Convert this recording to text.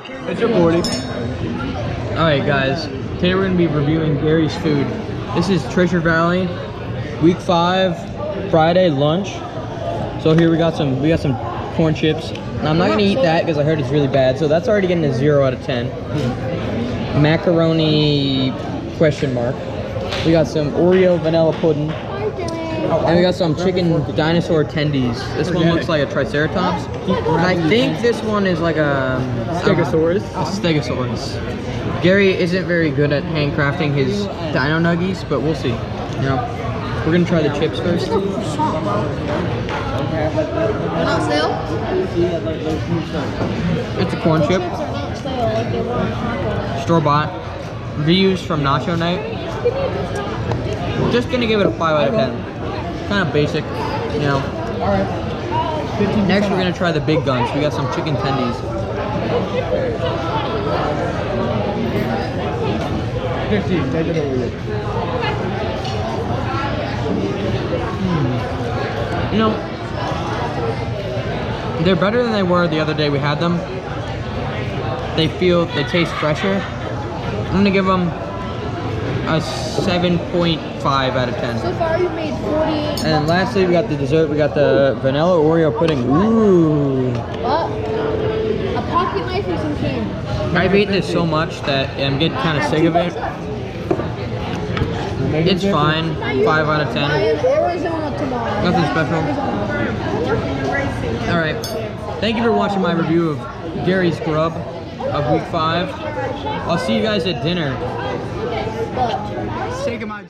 It's recording. Alright guys, today we're going to be reviewing Gary's food. This is Treasure Valley, week 5, Friday lunch. So here we got some corn chips. Now I'm not going to eat that because I heard it's really bad, so that's already getting a 0 out of 10. Macaroni question mark. We got some Oreo vanilla pudding. And we got some chicken dinosaur tendies. This one looks like a Triceratops. And I think this one is like a Stegosaurus. Stegosaurus. Gary isn't very good at handcrafting his dino nuggies, but we'll see. You know, we're gonna try the chips first. They're not stale? It's a corn chip. Chips are not stale like they were on taco. Store-bought. Reused from Nacho Night. Just gonna give it a 5 out of 10. Kind of basic, you know. Alright. Next we're gonna try the big guns. We got some chicken tendies. 15, take it over. You know, they're better than they were the other day we had them. They taste fresher. I'm gonna give them a 7.5 out of 10. So far you've made 48. And lastly, we got the dessert. We got the vanilla Oreo pudding. Ooh. What? A pocket knife or some candy? I've eaten this so much that I'm getting kind of sick of it. It's fine. 5 out of 10. Arizona tomorrow. Nothing special. Alright. Thank you for watching my review of Gary's Grub of week 5. I'll see you guys at dinner. But Say goodbye.